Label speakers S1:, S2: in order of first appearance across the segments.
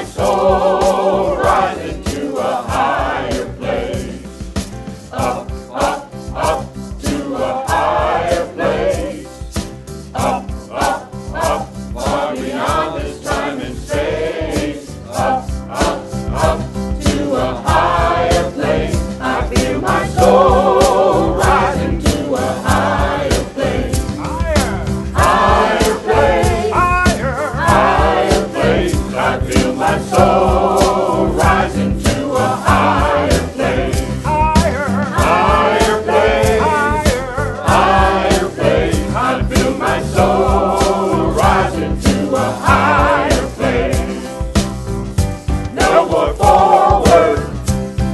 S1: soul rising to a higher place. Up, up, up to a higher place. Up, up, up, far beyond this time and space. Up, up, up to a higher place. I feel my soul rising to a higher place. Higher, higher place. Higher, higher place. I feel my soul rising to a higher place. Higher, higher place. Higher, higher place. I feel my soul rising to a higher place. No more forward,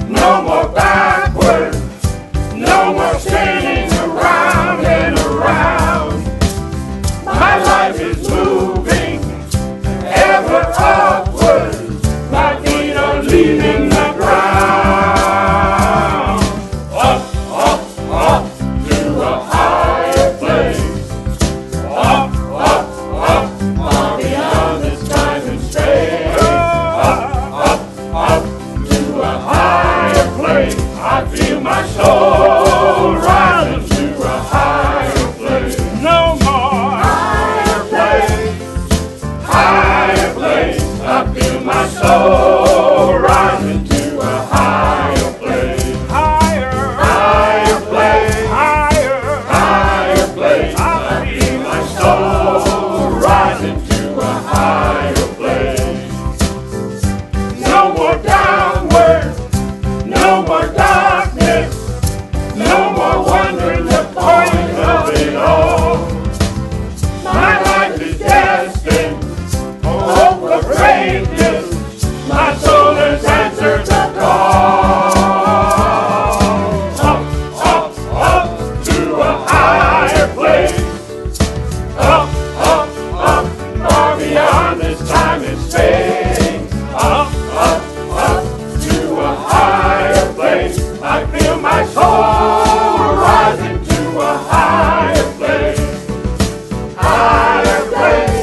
S1: no more backward, no more standing around and around. My life is moving ever upward. My feet are leaving the ground. Up, up, up to a higher place. Up, up, up, far beyond this time and space. Up, up, up to a higher place. I feel my soul rising to a higher place. No more higher place. Higher place. I feel my soul rising to a higher place. Higher, higher place. Higher, higher place. I feel my soul rising to a higher place. No more downward, no more darkness, no more wondering the point of it all. My life is destined for hope of greatness. My soul has answered the call. Up, up, up to a higher place. Up, up, up, far beyond this time and space. Up, up, up to a higher place. I feel my soul rising to a higher place. Higher place.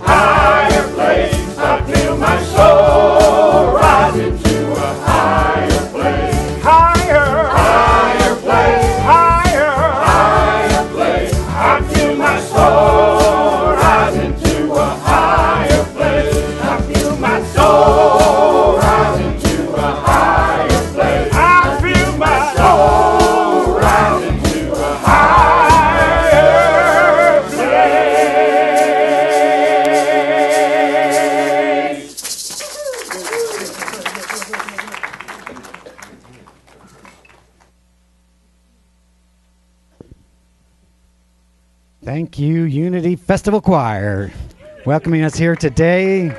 S1: Higher place. I feel my soul rising to a higher place. Higher, higher place. Higher, higher place. I feel my soul rising to a higher place. I feel my soul rising to a higher place. I feel my soul rising to a higher
S2: Thank you, Unity Festival Choir, welcoming us here today.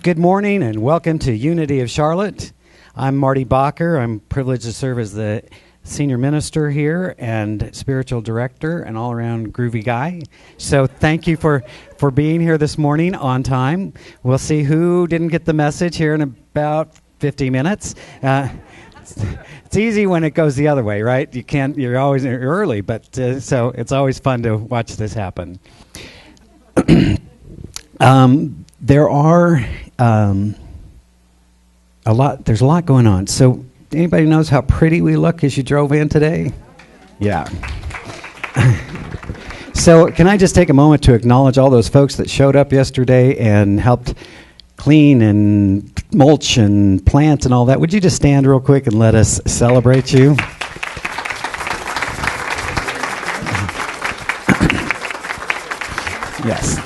S2: Good morning and welcome to Unity of Charlotte. I'm Marty Bacher. I'm privileged to serve as the senior minister here and spiritual director and all-around groovy guy. So thank you for being here this morning on time. We'll see who didn't get the message here in about 50 minutes. It's easy when it goes the other way, right? You're always early, but so it's always fun to watch this happen. There are there's a lot going on. So anybody knows how pretty we look as you drove in today? Yeah. So can I just take a moment to acknowledge all those folks that showed up yesterday and helped clean and mulch and plant and all that? Would you just stand real quick and let us celebrate you? Yes.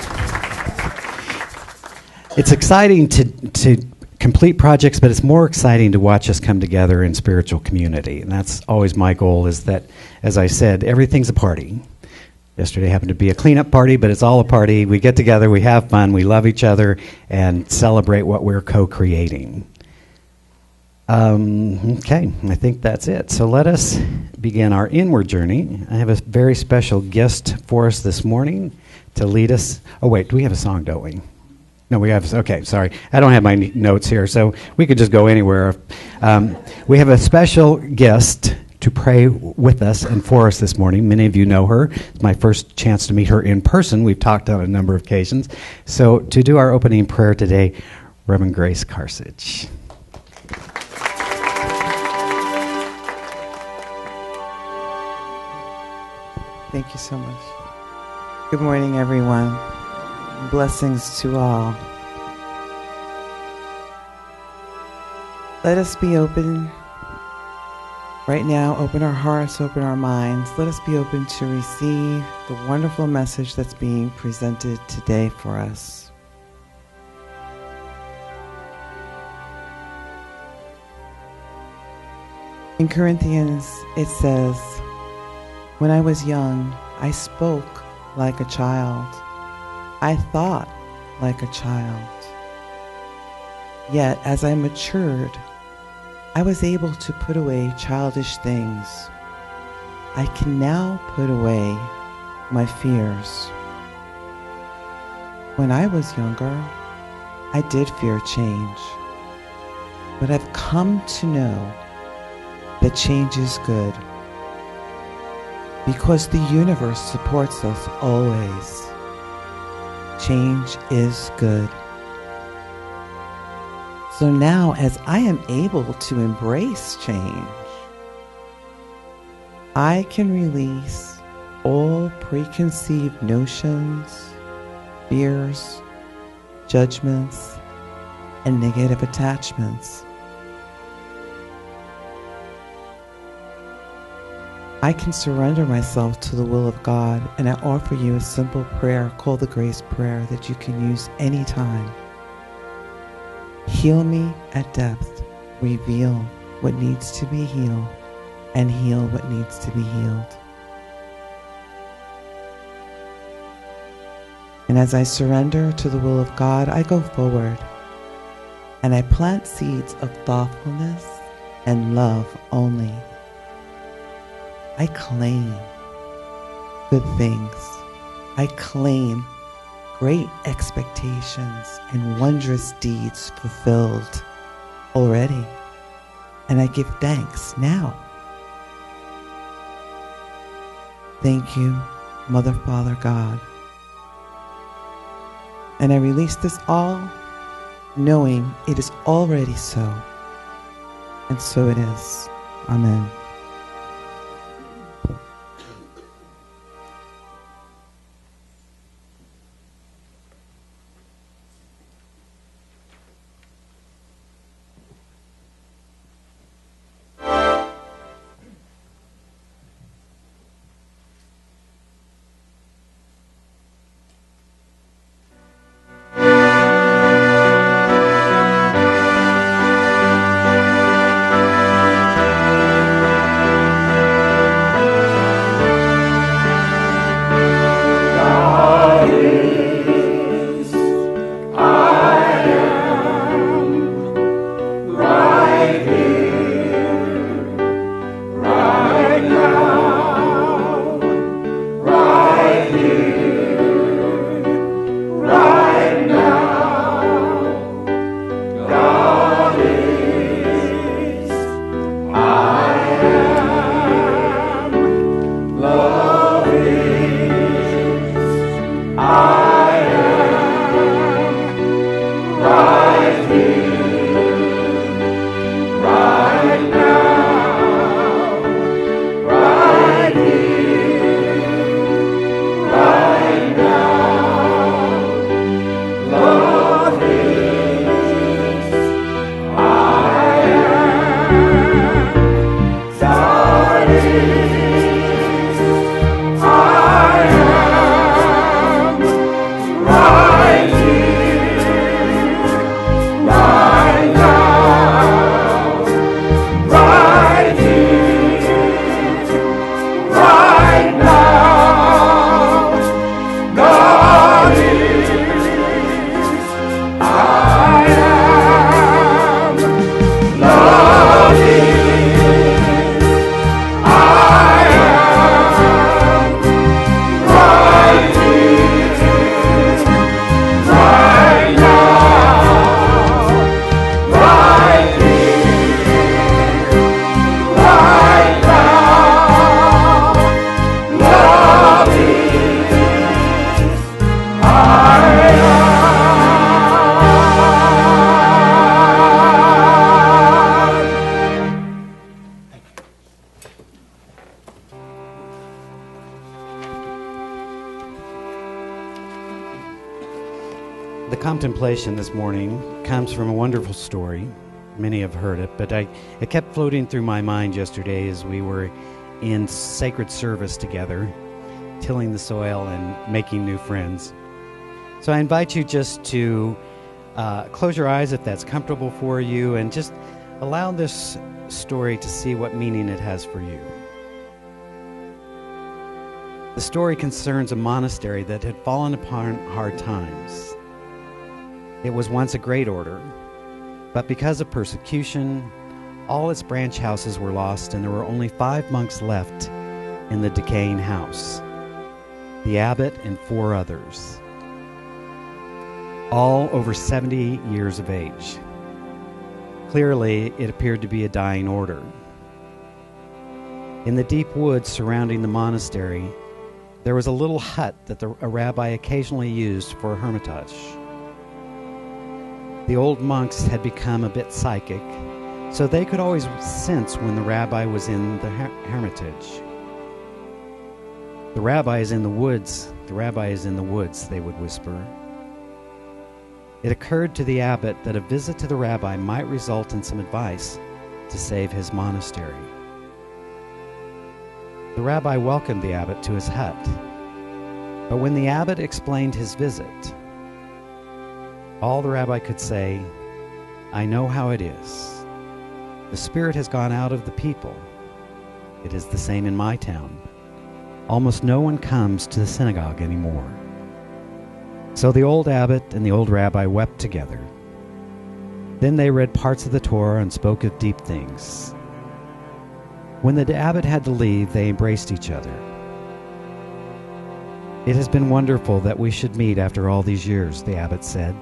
S2: It's exciting to complete projects, but it's more exciting to watch us come together in spiritual community. And that's always my goal, is that, as I said, everything's a party. Yesterday happened to be a cleanup party, but it's all a party. We get together, we have fun, we love each other, and celebrate what we're co-creating. Okay, I think that's it. So let us begin our inward journey. I have a very special guest for us this morning to lead us. Oh, wait, do we have a song, don't we? No, we have, okay, sorry. I don't have my notes here, so we could just go anywhere. We have a special guest to pray with us and for us this morning. Many of you know her. It's my first chance to meet her in person. We've talked on a number of occasions. So to do our opening prayer today, Reverend Grace Karsich.
S3: Thank you so much. Good morning, everyone. Blessings to all. Let us be open right now. Open our hearts, open our minds. Let us be open to receive the wonderful message that's being presented today for us. In Corinthians, it says, "When I was young, I spoke like a child. I thought like a child. Yet as I matured, I was able to put away childish things. I can now put away my fears. When I was younger, I did fear change. But I've come to know that change is good, because the universe supports us always. Change is good. So now, as I am able to embrace change, I can release all preconceived notions, fears, judgments, and negative attachments. I can surrender myself to the will of God, and I offer you a simple prayer called the Grace Prayer that you can use anytime. Heal me at depth, reveal what needs to be healed, and heal what needs to be healed. And as I surrender to the will of God, I go forward, and I plant seeds of thoughtfulness and love only. I claim good things. I claim great expectations and wondrous deeds fulfilled already. And I give thanks now. Thank you, Mother, Father, God. And I release this all, knowing it is already so. And so it is. Amen.
S2: contemplation this morning comes from a wonderful story. Many have heard it, but it kept floating through my mind yesterday as we were in sacred service together, tilling the soil and making new friends. So I invite you just to close your eyes if that's comfortable for you, and just allow this story to see what meaning it has for you. The story concerns a monastery that had fallen upon hard times. It was once a great order, but because of persecution, all its branch houses were lost, and there were only 5 monks left in the decaying house, the abbot and 4 others, all over 70 years of age. Clearly, it appeared to be a dying order. In the deep woods surrounding the monastery, there was a little hut that a rabbi occasionally used for a hermitage. The old monks had become a bit psychic, so they could always sense when the rabbi was in the hermitage. "The rabbi is in the woods. The rabbi is in the woods," they would whisper. It occurred to the abbot that a visit to the rabbi might result in some advice to save his monastery. The rabbi welcomed the abbot to his hut, but when the abbot explained his visit, all the rabbi could say, "I know how it is. The spirit has gone out of the people. It is the same in my town. Almost no one comes to the synagogue anymore." So the old abbot and the old rabbi wept together. Then they read parts of the Torah and spoke of deep things. When the abbot had to leave, they embraced each other. "It has been wonderful that we should meet after all these years," the abbot said.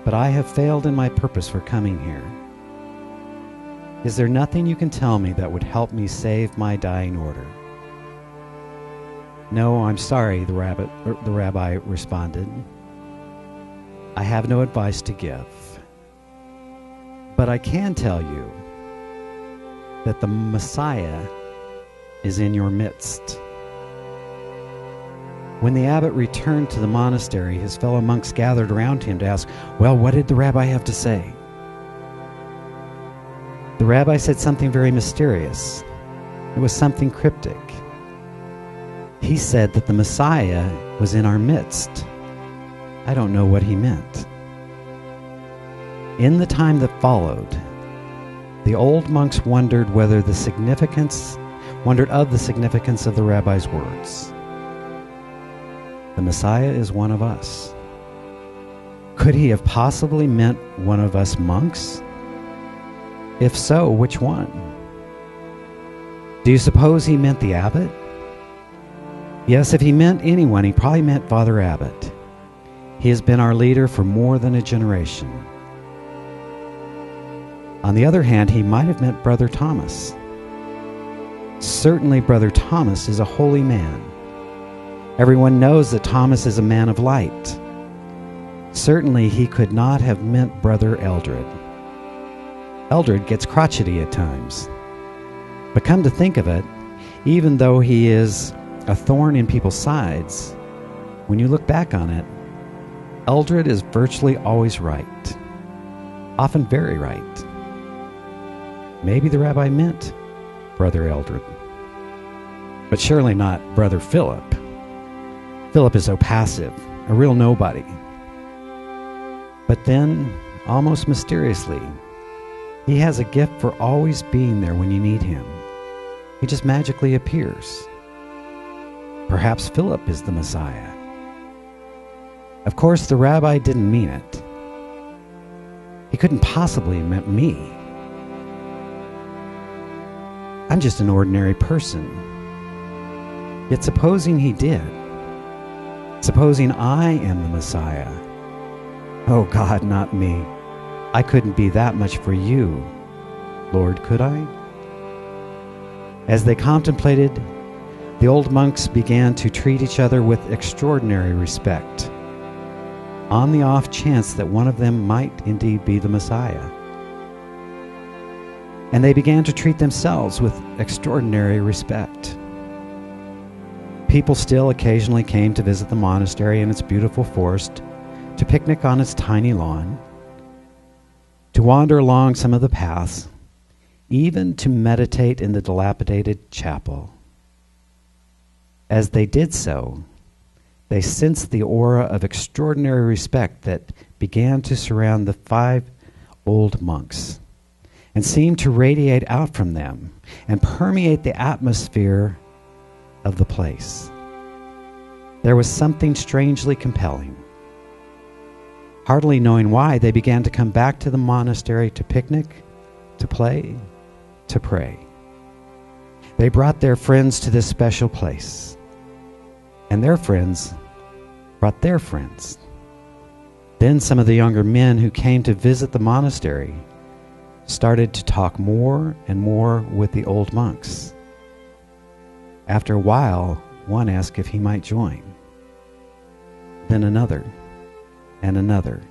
S2: "But I have failed in my purpose for coming here. Is there nothing you can tell me that would help me save my dying order?" "No, I'm sorry," the rabbi responded. "I have no advice to give. But I can tell you that the Messiah is in your midst." When the abbot returned to the monastery, his fellow monks gathered around him to ask, "Well, what did the rabbi have to say?" The rabbi said something very mysterious. It was something cryptic. He said that the Messiah was in our midst. I don't know what he meant. In the time that followed, the old monks wondered of the significance of the rabbi's words. The Messiah is one of us. Could he have possibly meant one of us monks? If so, which one? Do you suppose he meant the abbot? Yes, if he meant anyone, he probably meant Father Abbot. He has been our leader for more than a generation. On the other hand, he might have meant Brother Thomas. Certainly, Brother Thomas is a holy man. Everyone knows that Thomas is a man of light. Certainly, he could not have meant Brother Eldred. Eldred gets crotchety at times. But come to think of it, even though he is a thorn in people's sides, when you look back on it, Eldred is virtually always right. Often very right. Maybe the rabbi meant Brother Eldred, but surely not Brother Philip. Philip is so passive, a real nobody. But then, almost mysteriously, he has a gift for always being there when you need him. He just magically appears. Perhaps Philip is the Messiah. Of course, the rabbi didn't mean it. He couldn't possibly have meant me. I'm just an ordinary person. Yet supposing he did, supposing I am the Messiah, oh God, not me. I couldn't be that much for you, Lord, could I? As they contemplated, the old monks began to treat each other with extraordinary respect, on the off chance that one of them might indeed be the Messiah. And they began to treat themselves with extraordinary respect. People still occasionally came to visit the monastery and its beautiful forest, to picnic on its tiny lawn, to wander along some of the paths, even to meditate in the dilapidated chapel. As they did so, they sensed the aura of extraordinary respect that began to surround the 5 old monks and seemed to radiate out from them and permeate the atmosphere of the place. There was something strangely compelling. Hardly knowing why, they began to come back to the monastery to picnic, to play, to pray. They brought their friends to this special place, and their friends brought their friends. Then some of the younger men who came to visit the monastery started to talk more and more with the old monks. After a while, one asked if he might join. Then another, and another.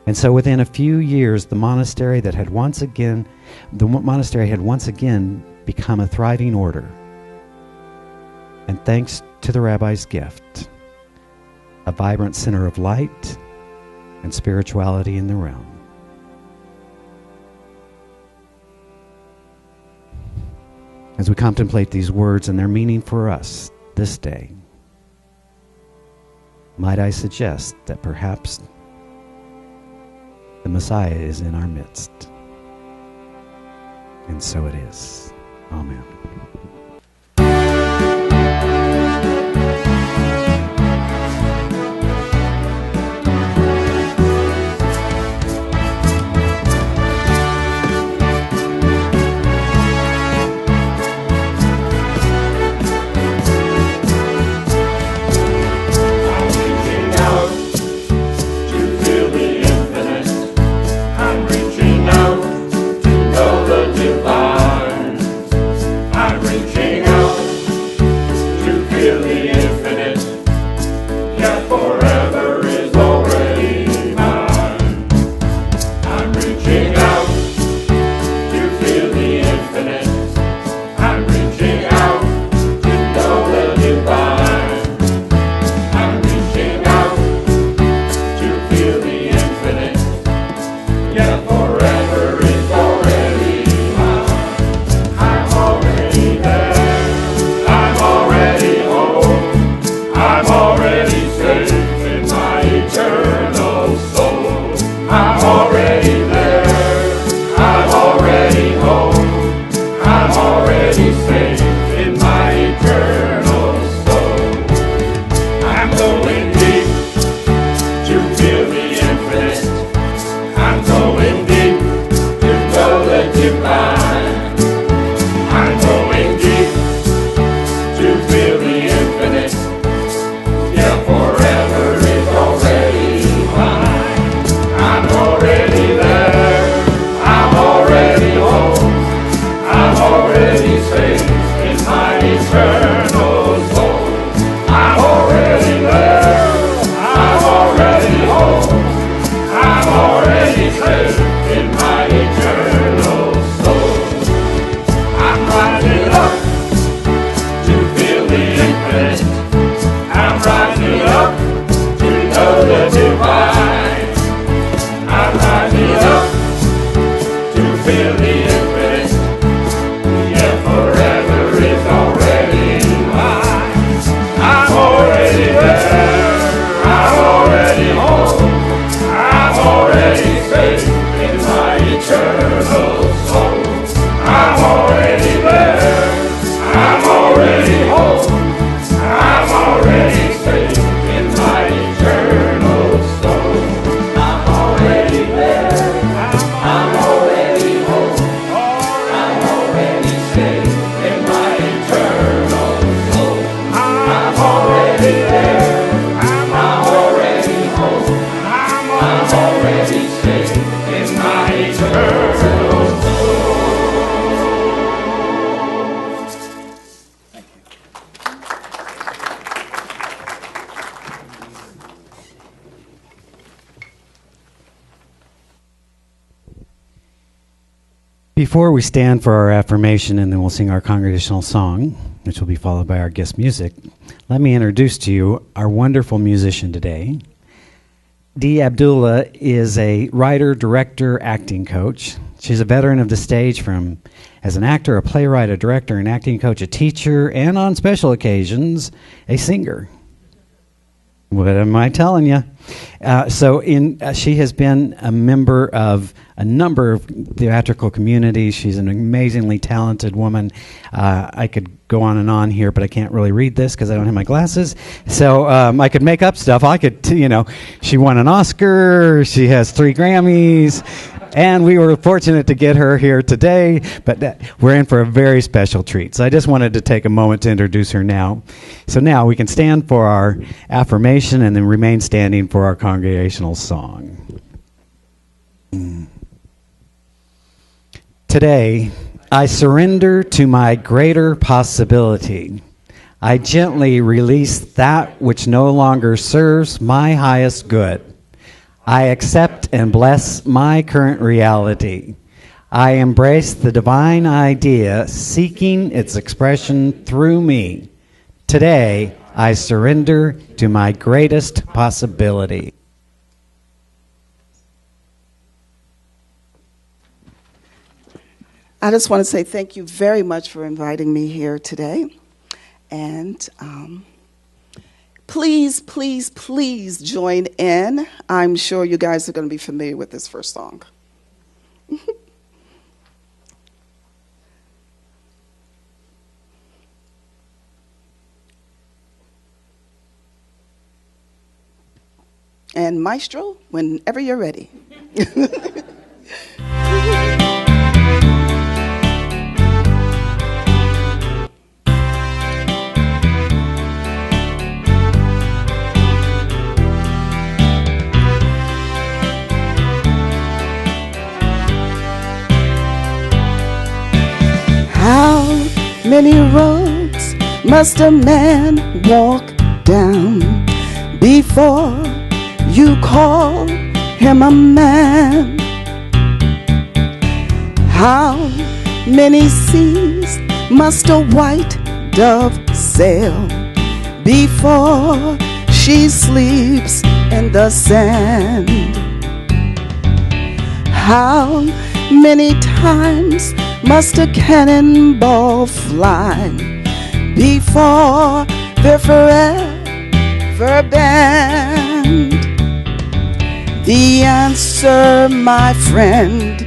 S2: And so within a few years, the monastery had once again become a thriving order. And thanks to the rabbi's gift, a vibrant center of light and spirituality in the realm. As we contemplate these words and their meaning for us this day, might I suggest that perhaps the Messiah is in our midst. And so it is. Amen. Before we stand for our affirmation and then we'll sing our congregational song, which will be followed by our guest music, let me introduce to you our wonderful musician today. Dee Abdullah is a writer, director, acting coach. She's a veteran of the stage as an actor, a playwright, a director, an acting coach, a teacher, and on special occasions, a singer. What am I telling you? She has been a member of a number of theatrical communities. She's an amazingly talented woman. I could go on and on here, but I can't really read this because I don't have my glasses. So I could make up stuff. She won an Oscar. She has 3 Grammys. And we were fortunate to get her here today, but we're in for a very special treat. So I just wanted to take a moment to introduce her now. So now we can stand for our affirmation and then remain standing for our congregational song. Today, I surrender to my greater possibility. I gently release that which no longer serves my highest good. I accept and bless my current reality. I embrace the divine idea seeking its expression through me. Today, I surrender to my greatest possibility.
S4: I just want to say thank you very much for inviting me here today. And please, please, please join in. I'm sure you guys are going to be familiar with this first song. And Maestro, whenever you're ready. How many roads must a man walk down before you call him a man? How many seas must a white dove sail before she sleeps in the sand? How many times must a cannonball fly before they're forever banned? The answer, my friend,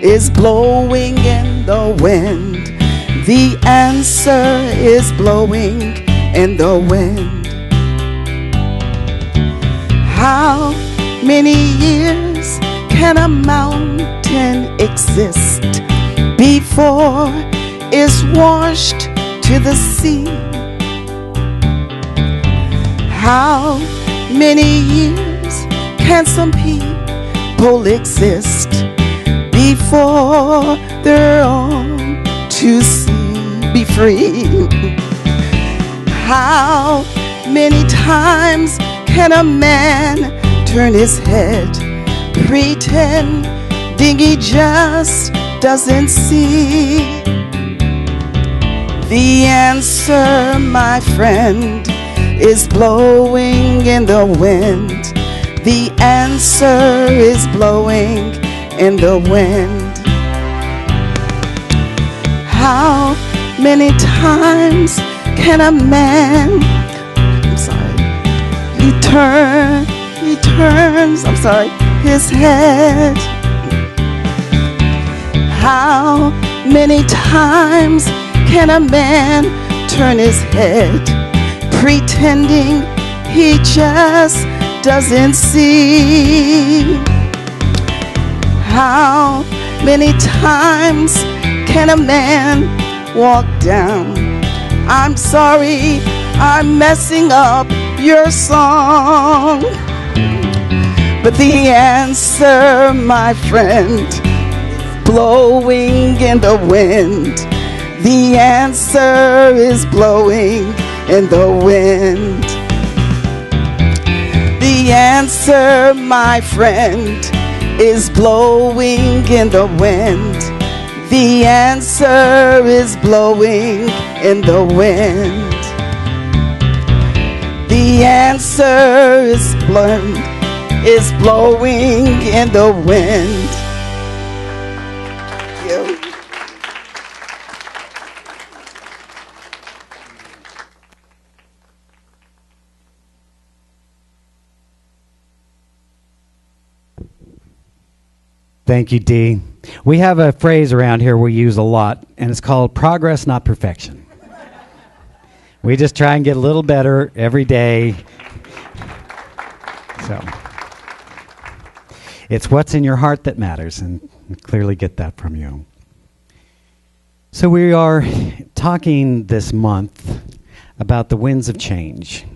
S4: is blowing in the wind. The answer is blowing in the wind. How many years can a mountain exist before it's washed to the sea? How many years can some people exist before they're on to be free? How many times can a man turn his head, pretending he just doesn't see? The answer, my friend, is blowing in the wind. The answer is blowing in the wind. How many times can a man, he turns, his head? How many times can a man turn his head, pretending he just doesn't see? How many times can a man walk down? I'm sorry, I'm messing up your song. But the answer, my friend, blowing in the wind. The answer is blowing in the wind. The answer, my friend, is blowing in the wind. The answer is blowing in the wind. The answer is blowing is blowing in the wind. Thank you.
S2: Thank you, Dee. We have a phrase around here we use a lot, and it's called progress, not perfection. We just try and get a little better every day. So, it's what's in your heart that matters, and we clearly get that from you. So we are talking this month about the winds of change.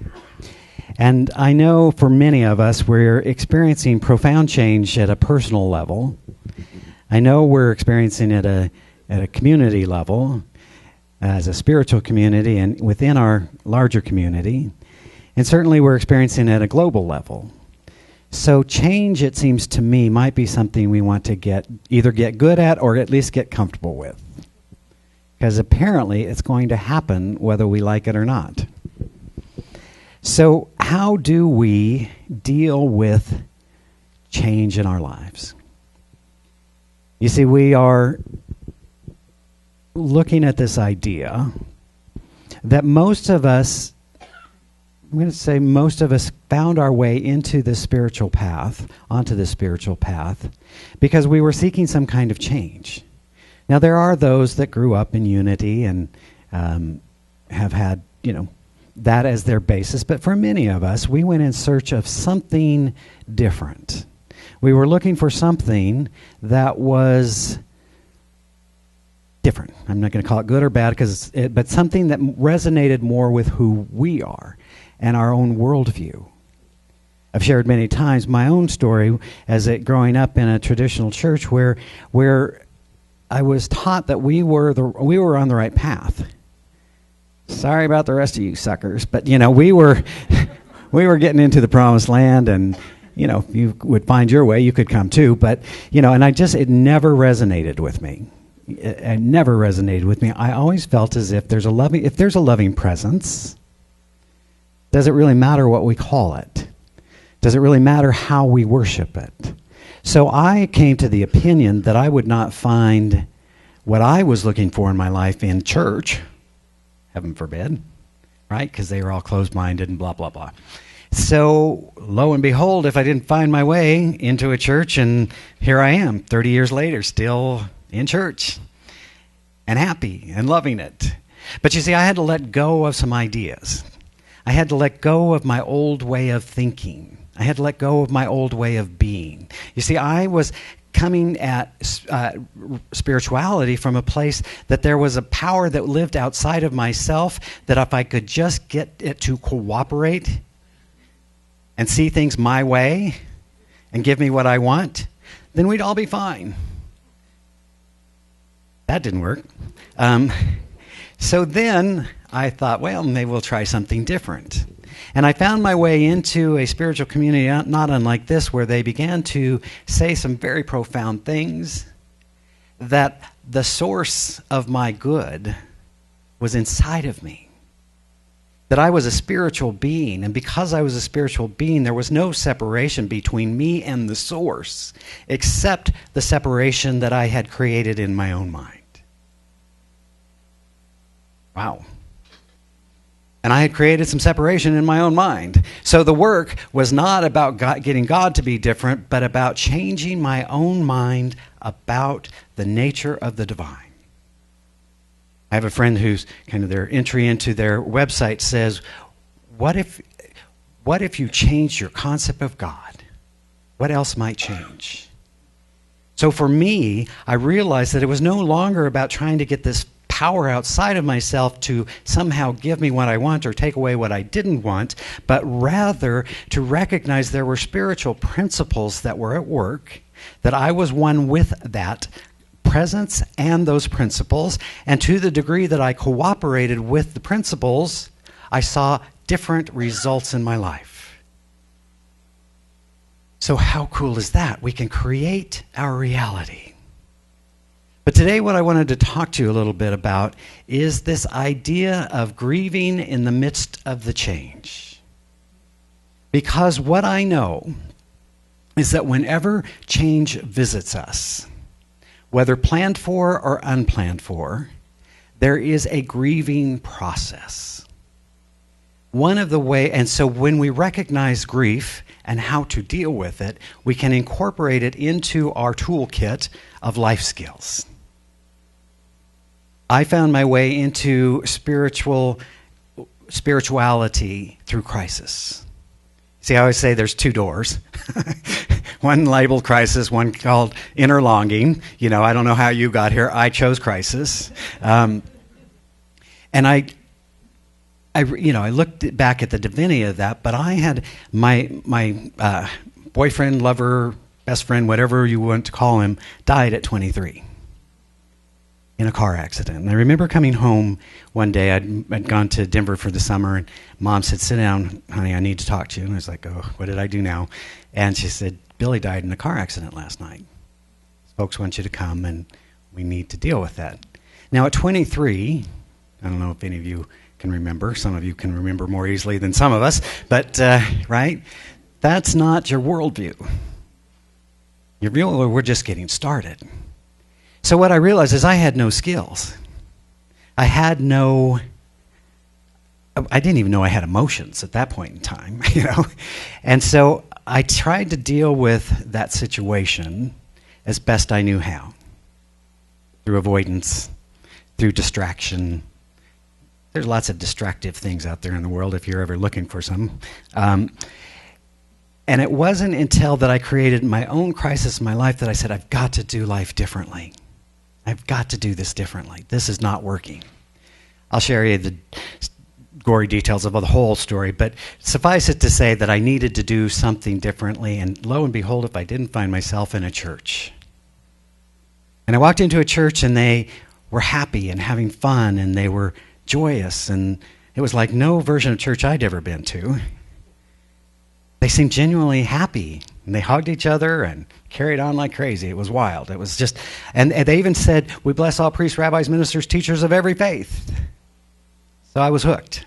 S2: And I know for many of us, we're experiencing profound change at a personal level. I know we're experiencing it at a community level, as a spiritual community and within our larger community. And certainly we're experiencing it at a global level. So change, it seems to me, might be something we want to either get good at or at least get comfortable with. Because apparently it's going to happen whether we like it or not. So how do we deal with change in our lives? You see, we are looking at this idea that most of us, I'm going to say most of us found our way into this spiritual path, onto this spiritual path, because we were seeking some kind of change. Now, there are those that grew up in unity and have had, that as their basis. But for many of us, we went in search of something different. We were looking for something that was different. I'm not going to call it good or bad, but something that resonated more with who we are and our own worldview. I've shared many times my own story as growing up in a traditional church where I was taught that we were on the right path. Sorry about the rest of you suckers, but we were getting into the promised land, and if you would find your way, you could come too. But and it never resonated with me. It never resonated with me. I always felt as if there's a loving presence. Does it really matter what we call it? Does it really matter how we worship it? So I came to the opinion that I would not find what I was looking for in my life in church. Heaven forbid, right? Because they were all closed-minded and blah, blah, blah. So, lo and behold, if I didn't find my way into a church, and here I am, 30 years later, still in church, and happy, and loving it. But you see, I had to let go of some ideas. I had to let go of my old way of thinking. I had to let go of my old way of being. You see, I was coming at spirituality from a place that there was a power that lived outside of myself, that if I could just get it to cooperate and see things my way and give me what I want, then we'd all be fine. That didn't work. So then I thought, well, maybe we'll try something different. And I found my way into a spiritual community not unlike this, where they began to say some very profound things, that the source of my good was inside of me, that I was a spiritual being, and because I was a spiritual being, there was no separation between me and the source, except the separation that I had created in my own mind. Wow. And I had created some separation in my own mind. So the work was not about getting God to be different, but about changing my own mind about the nature of the divine. I have a friend who's kind of their entry into their website says, what if you changed your concept of God? What else might change? So for me, I realized that it was no longer about trying to get this power outside of myself to somehow give me what I want or take away what I didn't want, but rather to recognize there were spiritual principles that were at work, that I was one with that presence and those principles, and to the degree that I cooperated with the principles, I saw different results in my life. So how cool is that? We can create our reality. But today what I wanted to talk to you a little bit about is this idea of grieving in the midst of the change. Because what I know is that whenever change visits us, whether planned for or unplanned for, there is a grieving process. And so when we recognize grief and how to deal with it, we can incorporate it into our toolkit of life skills. I found my way into spirituality through crisis. See, I always say there's two doors. One labeled crisis, one called inner longing. You know, I don't know how you got here. I chose crisis. And I looked back at the divinity of that, but I had my boyfriend, lover, best friend, whatever you want to call him, died at 23 in a car accident. And I remember coming home one day. I'd gone to Denver for the summer, and Mom said, "Sit down, honey, I need to talk to you." And I was like, "Oh, what did I do now?" And she said, "Billy died in a car accident last night. Folks want you to come, and we need to deal with that." Now, at 23, I don't know if any of you can remember. Some of you can remember more easily than some of us, but, right? That's not your worldview. Your view, we're just getting started. So what I realized is I had no skills. I didn't even know I had emotions at that point in time, you know? And so I tried to deal with that situation as best I knew how. Through avoidance, through distraction. There's lots of distractive things out there in the world if you're ever looking for some. And it wasn't until that I created my own crisis in my life that I said, I've got to do life differently. I've got to do this differently. This is not working. I'll share you the gory details of the whole story, but suffice it to say that I needed to do something differently, and lo and behold, if I didn't find myself in a church. And I walked into a church, and they were happy and having fun, and they were joyous, and it was like no version of church I'd ever been to. They seemed genuinely happy, and they hugged each other and carried on like crazy. It was wild. It was just, and they even said, "We bless all priests, rabbis, ministers, teachers of every faith." So I was hooked.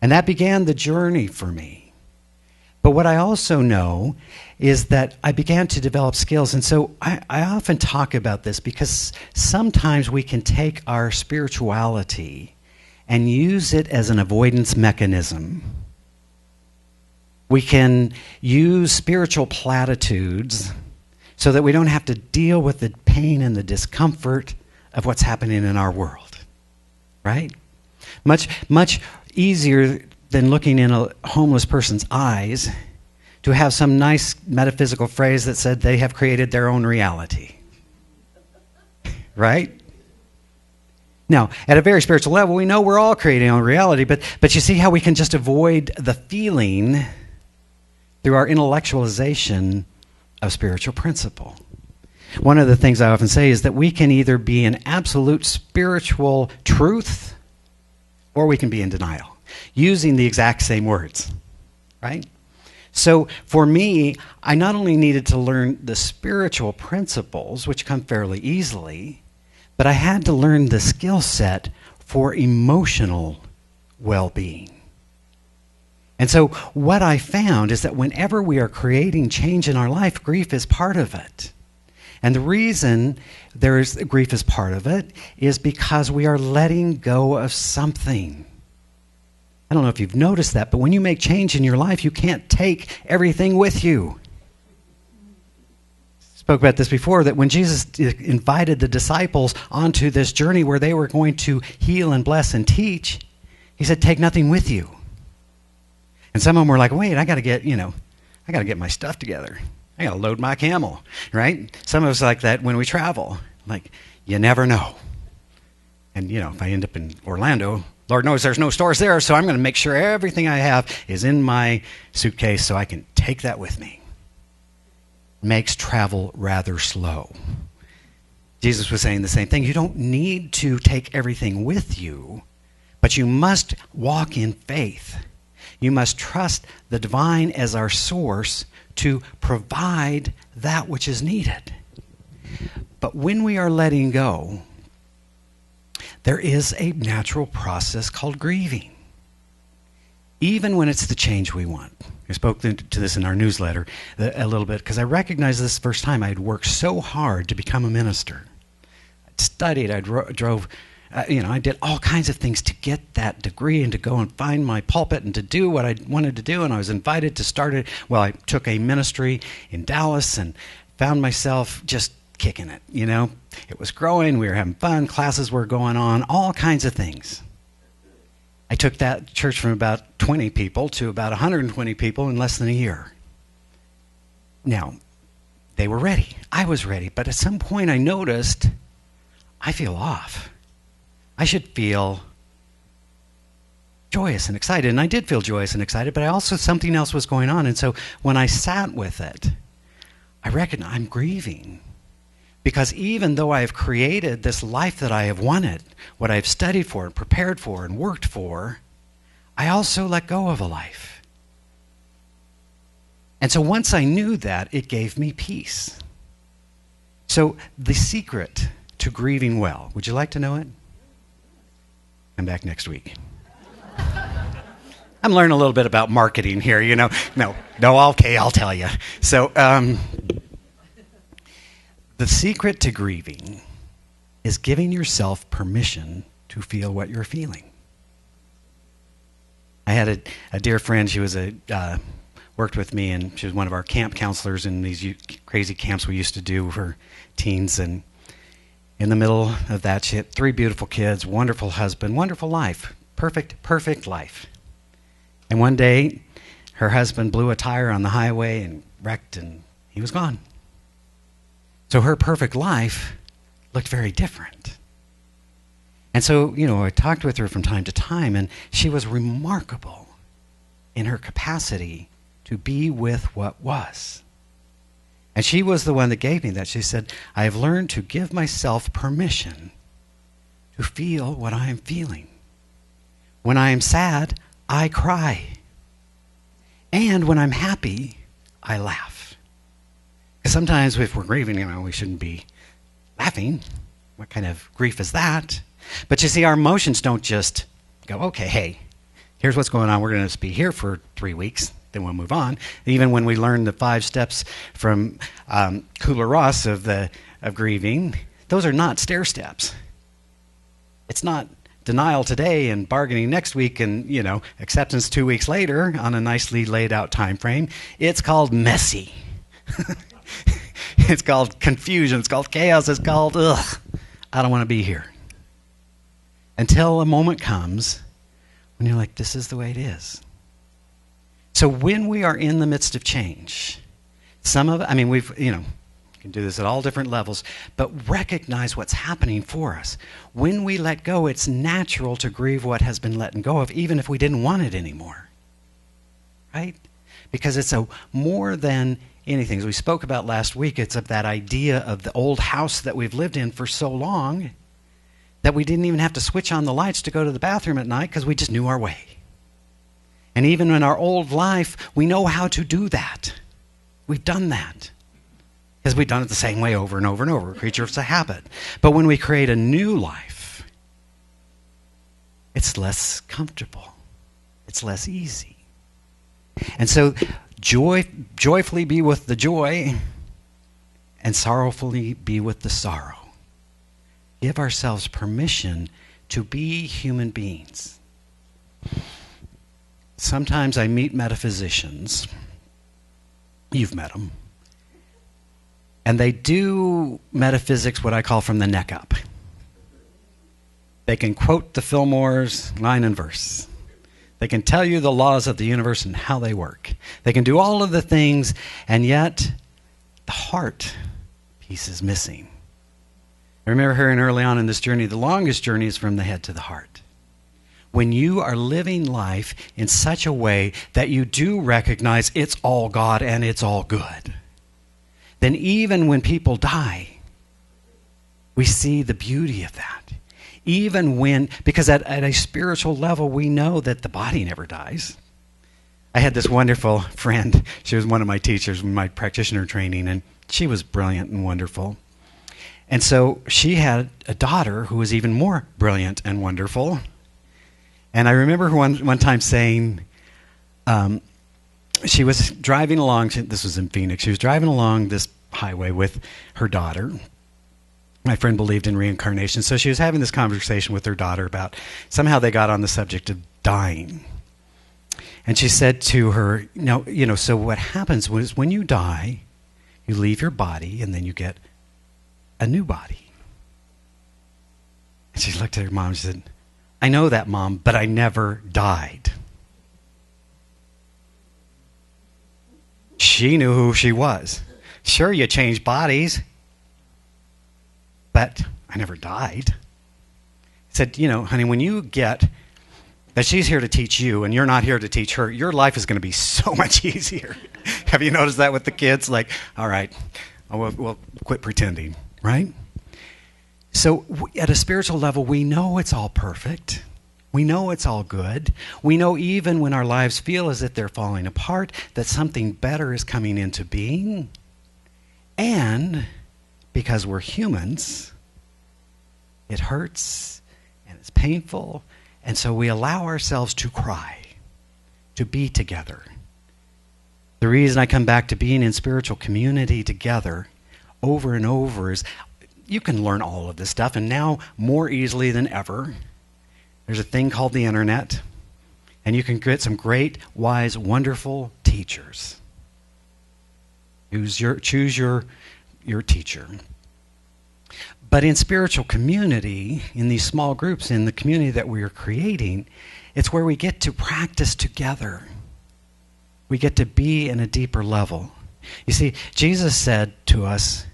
S2: And that began the journey for me. But what I also know is that I began to develop skills. And so I often talk about this because sometimes we can take our spirituality and use it as an avoidance mechanism. We can use spiritual platitudes so that we don't have to deal with the pain and the discomfort of what's happening in our world, right? Much easier than looking in a homeless person's eyes to have some nice metaphysical phrase that said they have created their own reality, right? Now, at a very spiritual level, we know we're all creating our own reality, but you see how we can just avoid the feeling through our intellectualization of spiritual principle. One of the things I often say is that we can either be in absolute spiritual truth or we can be in denial, using the exact same words, right? So for me, I not only needed to learn the spiritual principles, which come fairly easily, but I had to learn the skill set for emotional well-being. And so what I found is that whenever we are creating change in our life, grief is part of it. And the reason grief is part of it is because we are letting go of something. I don't know if you've noticed that, but when you make change in your life, you can't take everything with you. Spoke about this before, that when Jesus invited the disciples onto this journey where they were going to heal and bless and teach, he said, "Take nothing with you." And some of them were like, "Wait, I got to get my stuff together. I got to load my camel," right? Some of us like that when we travel. Like, you never know. And, if I end up in Orlando, Lord knows there's no stores there, so I'm going to make sure everything I have is in my suitcase so I can take that with me. Makes travel rather slow. Jesus was saying the same thing. You don't need to take everything with you, but you must walk in faith. You must trust the divine as our source to provide that which is needed. But when we are letting go, there is a natural process called grieving, even when it's the change we want. I spoke to this in our newsletter a little bit because I recognized this first time I had worked so hard to become a minister. I'd studied, I drove, I did all kinds of things to get that degree and to go and find my pulpit and to do what I wanted to do. And I was invited to start it. Well, I took a ministry in Dallas and found myself just kicking it, It was growing, we were having fun, classes were going on, all kinds of things. I took that church from about 20 people to about 120 people in less than a year. Now, they were ready. I was ready. But at some point I noticed I feel off. I should feel joyous and excited. And I did feel joyous and excited, but I also, something else was going on. And so when I sat with it, I recognize I'm grieving. Because even though I have created this life that I have wanted, what I've studied for and prepared for and worked for, I also let go of a life. And so once I knew that, it gave me peace. So the secret to grieving well, would you like to know it? Come back next week. I'm learning a little bit about marketing here, No, okay, I'll tell you. So, the secret to grieving is giving yourself permission to feel what you're feeling. I had a dear friend. She was worked with me, and she was one of our camp counselors in these crazy camps we used to do for teens. And in the middle of that, she had 3 beautiful kids, wonderful husband, wonderful life, perfect life. And one day, her husband blew a tire on the highway and wrecked, and he was gone. So her perfect life looked very different. And so, I talked with her from time to time, and she was remarkable in her capacity to be with what was. And she was the one that gave me that. She said, I have learned to give myself permission to feel what I am feeling. When I am sad, I cry. And when I'm happy, I laugh. Because sometimes if we're grieving, we shouldn't be laughing. What kind of grief is that? But you see, our emotions don't just go, okay, hey, here's what's going on. We're going to be here for 3 weeks. Then we'll move on. Even when we learn the 5 steps from Kubler-Ross of grieving, those are not stair steps. It's not denial today and bargaining next week and, acceptance 2 weeks later on a nicely laid out time frame. It's called messy. It's called confusion. It's called chaos. It's called, I don't want to be here. Until a moment comes when you're like, this is the way it is. So when we are in the midst of change, we've, can do this at all different levels, but recognize what's happening for us. When we let go, it's natural to grieve what has been let go of, even if we didn't want it anymore. Right? Because it's more than anything. As we spoke about last week, it's of that idea of the old house that we've lived in for so long that we didn't even have to switch on the lights to go to the bathroom at night because we just knew our way. And even in our old life, we know how to do that. We've done that because we've done it the same way over and over and over. We're creatures of habit. But when we create a new life, it's less comfortable. It's less easy. And so joyfully be with the joy and sorrowfully be with the sorrow. Give ourselves permission to be human beings. Sometimes I meet metaphysicians. You've met them. And they do metaphysics, what I call from the neck up. They can quote the Fillmore's line and verse. They can tell you the laws of the universe and how they work. They can do all of the things, and yet the heart piece is missing. I remember hearing early on in this journey, the longest journey is from the head to the heart. When you are living life in such a way that you do recognize it's all God and it's all good, then even when people die, we see the beauty of that. Even when, because at a spiritual level, we know that the body never dies. I had this wonderful friend. She was one of my teachers in my practitioner training, and she was brilliant and wonderful. And so she had a daughter who was even more brilliant and wonderful. And I remember her one time saying, she was driving along, this was in Phoenix, she was driving along this highway with her daughter. My friend believed in reincarnation, so she was having this conversation with her daughter about, somehow they got on the subject of dying. And she said to her, so what happens is when you die, you leave your body and then you get a new body. And she looked at her mom and she said, I know that, Mom, but I never died. She knew who she was. Sure, you change bodies, but I never died. He said, honey, when you get that she's here to teach you and you're not here to teach her, your life is going to be so much easier. Have you noticed that with the kids? Like, all right, we'll quit pretending, right? So at a spiritual level, we know it's all perfect. We know it's all good. We know even when our lives feel as if they're falling apart, that something better is coming into being. And because we're humans, it hurts and it's painful. And so we allow ourselves to cry, to be together. The reason I come back to being in spiritual community together over and over is you can learn all of this stuff, and now more easily than ever, there's a thing called the internet, and you can get some great, wise, wonderful teachers. Choose your teacher. But in spiritual community, in these small groups, in the community that we are creating, it's where we get to practice together. We get to be in a deeper level. You see, Jesus said to us,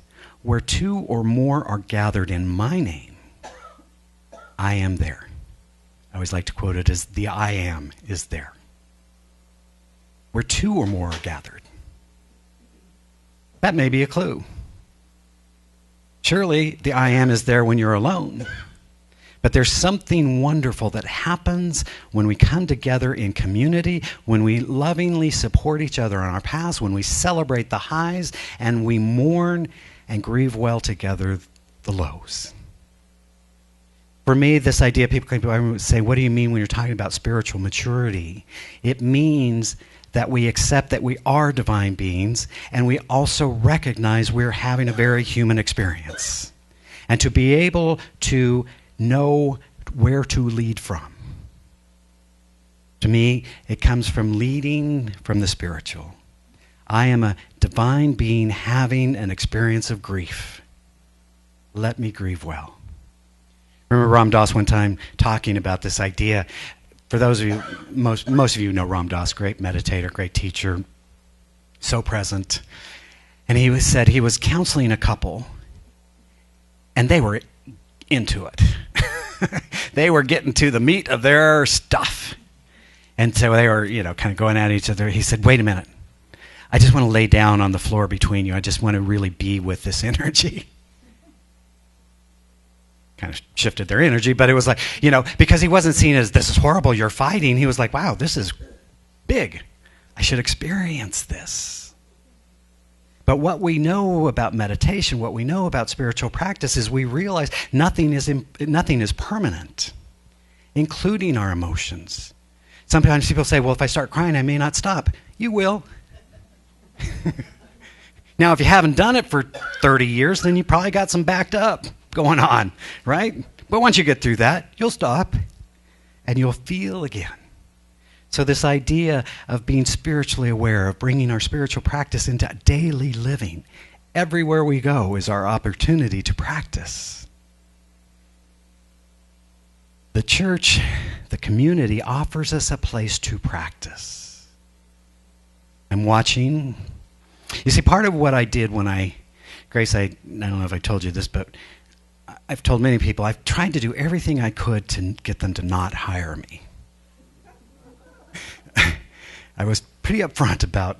S2: where two or more are gathered in my name, I am there. I always like to quote it as the I am is there. Where two or more are gathered. That may be a clue. Surely the I am is there when you're alone. But there's something wonderful that happens when we come together in community, when we lovingly support each other on our paths, when we celebrate the highs and we mourn and grieve well together the lows. For me, this idea, people can say, what do you mean when you're talking about spiritual maturity? It means that we accept that we are divine beings, and we also recognize we're having a very human experience. And to be able to know where to lead from. To me, it comes from leading from the spiritual. I am a divine being having an experience of grief. Let me grieve well. Remember Ram Dass one time talking about this idea. For those of you, most of you know Ram Dass, great meditator, great teacher, so present. And he said he was counseling a couple, and they were into it. They were getting to the meat of their stuff. And so they were, kind of going at each other. He said, wait a minute. I just want to lay down on the floor between you. I just want to really be with this energy. Kind of shifted their energy, but it was like, because he wasn't seen as, this is horrible, you're fighting. He was like, wow, this is big. I should experience this. But what we know about meditation, what we know about spiritual practice is we realize nothing is permanent, including our emotions. Sometimes people say, well, if I start crying, I may not stop. You will. Now, if you haven't done it for 30 years, then you probably got some backed up going on, right? But once you get through that, you'll stop and you'll feel again. So this idea of being spiritually aware, of bringing our spiritual practice into daily living, everywhere we go is our opportunity to practice. The church, the community, offers us a place to practice. I'm watching. You see, part of what I did when Grace, I don't know if I told you this, but I've told many people, I've tried to do everything I could to get them to not hire me. I was pretty upfront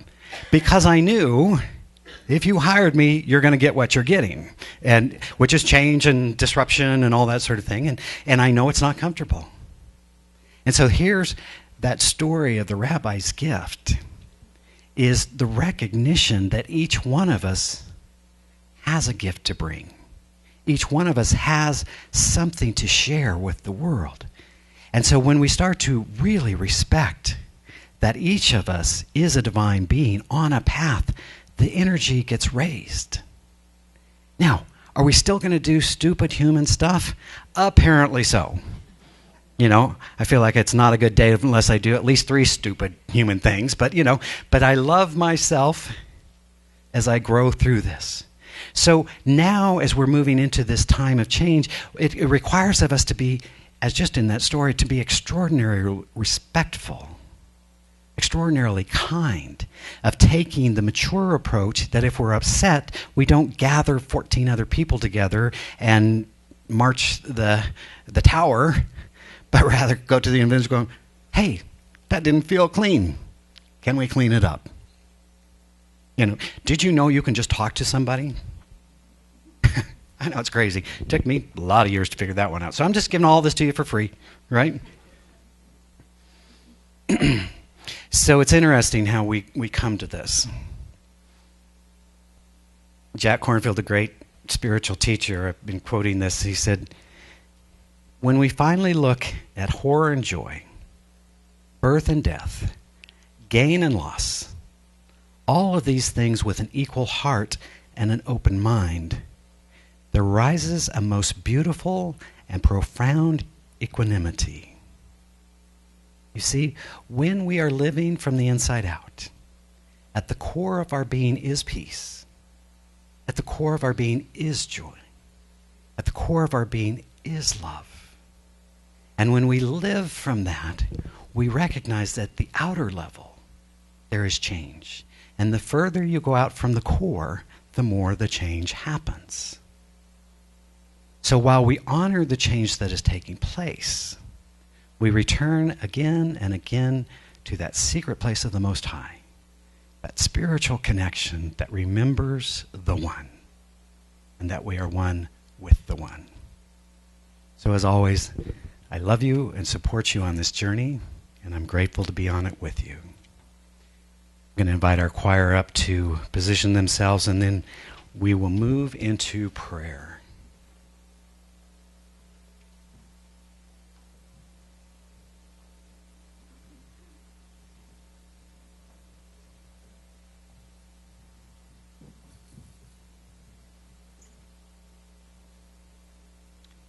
S2: because I knew if you hired me, you're going to get what you're getting, which is change and disruption and all that sort of thing. And I know it's not comfortable. And so here's that story of the rabbi's gift is the recognition that each one of us has a gift to bring. Each one of us has something to share with the world. And so when we start to really respect that each of us is a divine being on a path, the energy gets raised. Now, are we still going to do stupid human stuff? Apparently so. You know, I feel like it's not a good day unless I do at least 3 stupid human things. But, but I love myself as I grow through this. So now as we're moving into this time of change, it requires of us to be, as just in that story, to be extraordinarily respectful, extraordinarily kind, of taking the mature approach that if we're upset, we don't gather 14 other people together and march the tower, but rather go to the individual going, hey, that didn't feel clean. Can we clean it up? Did you know you can just talk to somebody? I know it's crazy. It took me a lot of years to figure that one out. So I'm just giving all this to you for free, right? So it's interesting how we come to this. Jack Kornfield, the great spiritual teacher, I've been quoting this, he said, when we finally look at horror and joy, birth and death, gain and loss, all of these things with an equal heart and an open mind, there rises a most beautiful and profound equanimity. You see, when we are living from the inside out, at the core of our being is peace. At the core of our being is joy. At the core of our being is love. And when we live from that, we recognize that at the outer level, there is change. And the further you go out from the core, the more the change happens. So while we honor the change that is taking place, we return again and again to that secret place of the Most High, that spiritual connection that remembers the One, and that we are one with the One. So as always, I love you and support you on this journey, and I'm grateful to be on it with you. I'm going to invite our choir up to position themselves, and then we will move into prayer.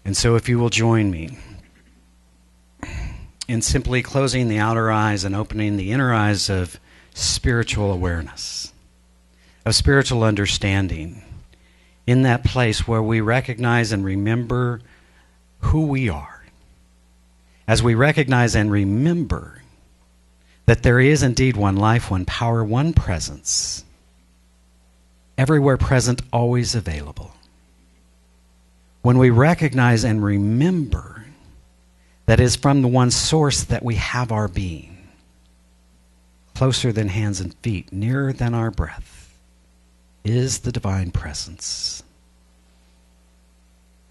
S2: And so if you will join me in simply closing the outer eyes and opening the inner eyes of spiritual awareness, of spiritual understanding, in that place where we recognize and remember who we are, as we recognize and remember that there is indeed one life, one power, one presence, everywhere present, always available. When we recognize and remember that it is from the one source that we have our being, closer than hands and feet, nearer than our breath, is the divine presence.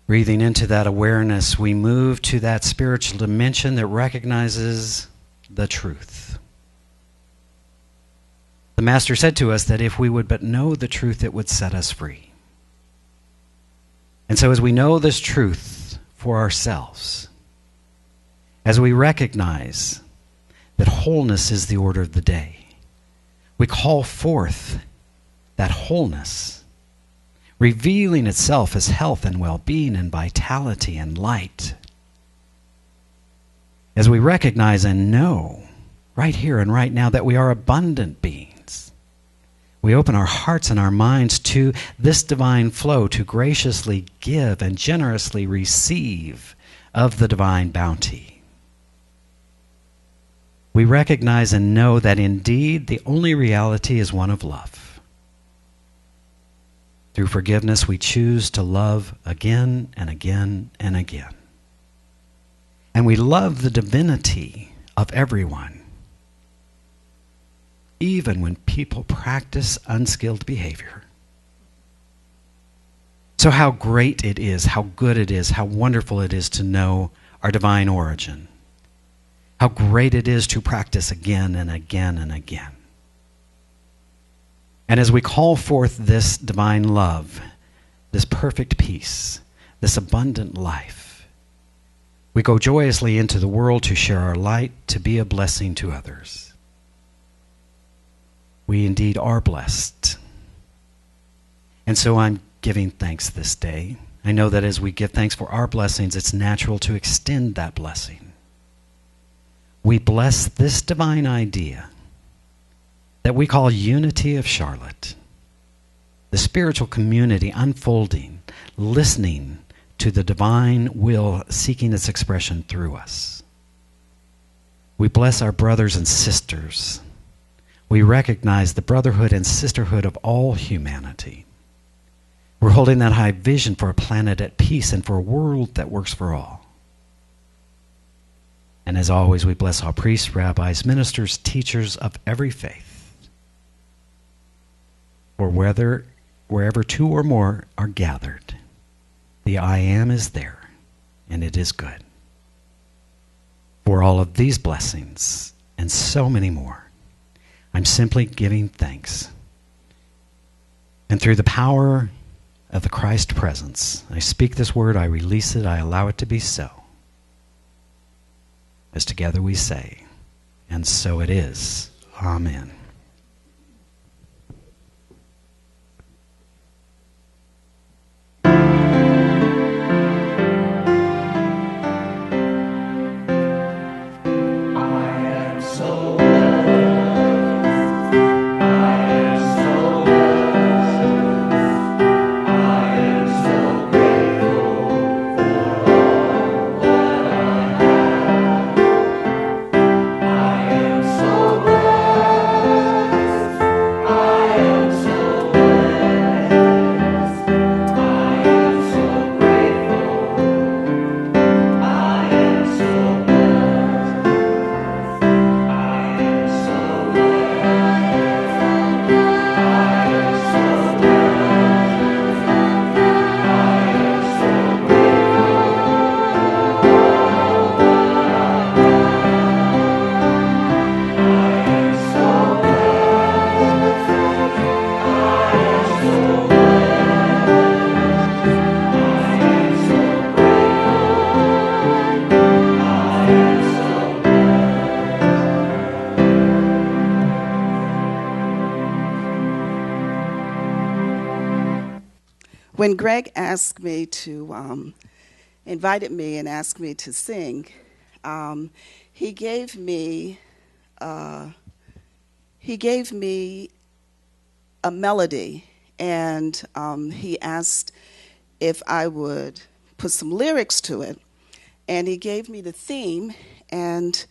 S2: Breathing into that awareness, we move to that spiritual dimension that recognizes the truth. The Master said to us that if we would but know the truth, it would set us free. And so as we know this truth for ourselves, as we recognize that wholeness is the order of the day, we call forth that wholeness, revealing itself as health and well-being and vitality and light. As we recognize and know right here and right now that we are abundant beings, we open our hearts and our minds to this divine flow to graciously give and generously receive of the divine bounty. We recognize and know that indeed the only reality is one of love. Through forgiveness, we choose to love again and again and again. And we love the divinity of everyone, even when people practice unskilled behavior. So how great it is, how good it is, how wonderful it is to know our divine origin. How great it is to practice again and again and again. And as we call forth this divine love, this perfect peace, this abundant life, we go joyously into the world to share our light, to be a blessing to others. We indeed are blessed. And so I'm giving thanks this day. I know that as we give thanks for our blessings, it's natural to extend that blessing. We bless this divine idea that we call unity of Charlotte, the spiritual community unfolding, listening to the divine will seeking its expression through us. We bless our brothers and sisters. We recognize the brotherhood and sisterhood of all humanity. We're holding that high vision for a planet at peace and for a world that works for all. And as always, we bless all priests, rabbis, ministers, teachers of every faith. For wherever two or more are gathered, the I am is there, and it is good. For all of these blessings and so many more, I'm simply giving thanks. And through the power of the Christ presence, I speak this word, I release it, I allow it to be so. As together we say, and so it is. Amen.
S4: When Greg asked me to, invited me and asked me to sing, he gave me a melody, and he asked if I would put some lyrics to it, and he gave me the theme, and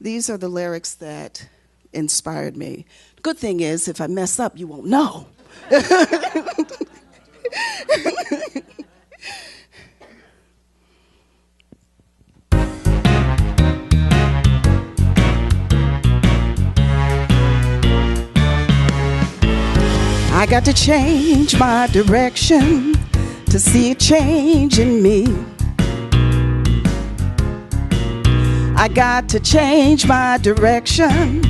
S4: these are the lyrics that inspired me. The good thing is, if I mess up, you won't know. I got to change my direction to see a change in me. I got to change my direction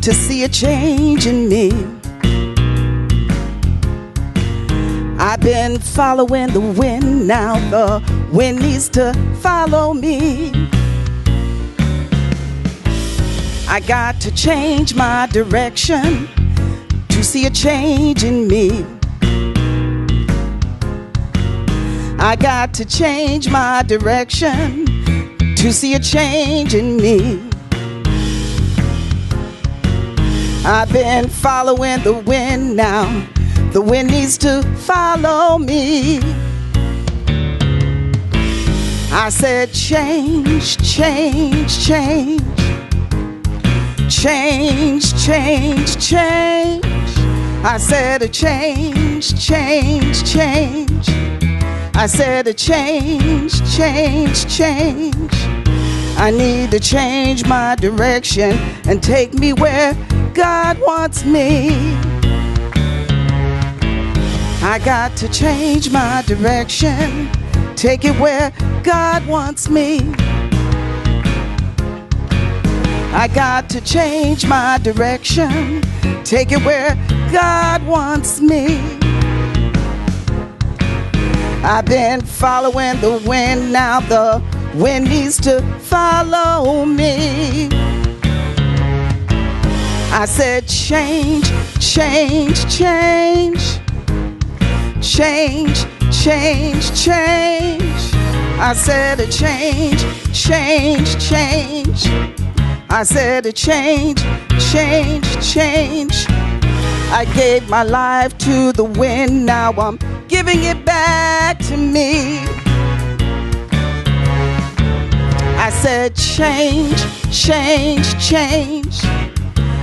S4: to see a change in me. I've been following the wind, now the wind needs to follow me. I got to change my direction to see a change in me. I got to change my direction to see a change in me. I've been following the wind, now the wind needs to follow me. I said change, change, change. Change, change, change. I said a change, change, change. I said a change, change, change. I need to change my direction and take me where God wants me. I got to change my direction, take it where God wants me. I got to change my direction, take it where God wants me. I've been following the wind, now the wind needs to follow me. I said change, change, change. Change, change, change. I said a change, change, change. I said a change, change, change. I gave my life to the wind, now I'm giving it back to me. I said change, change, change.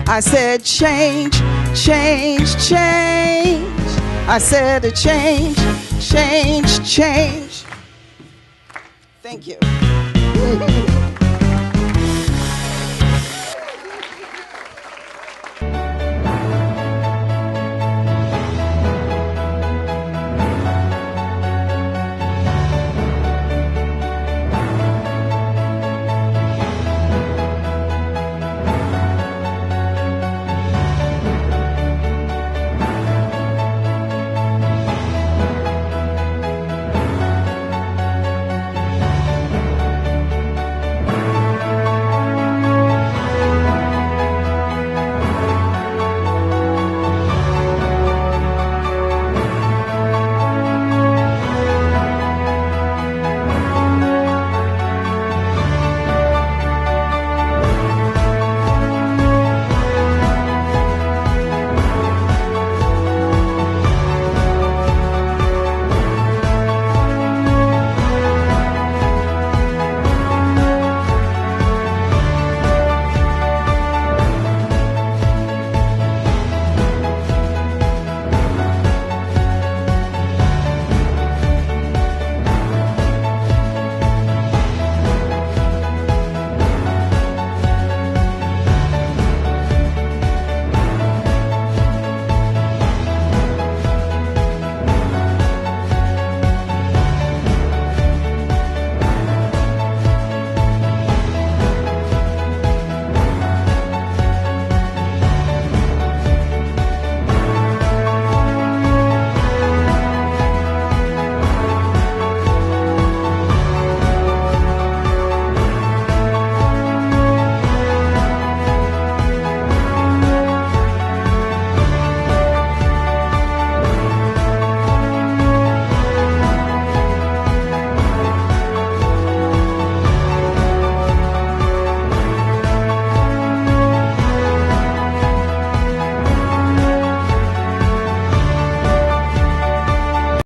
S4: I said change, change, change. I said a change, change, change. Thank you.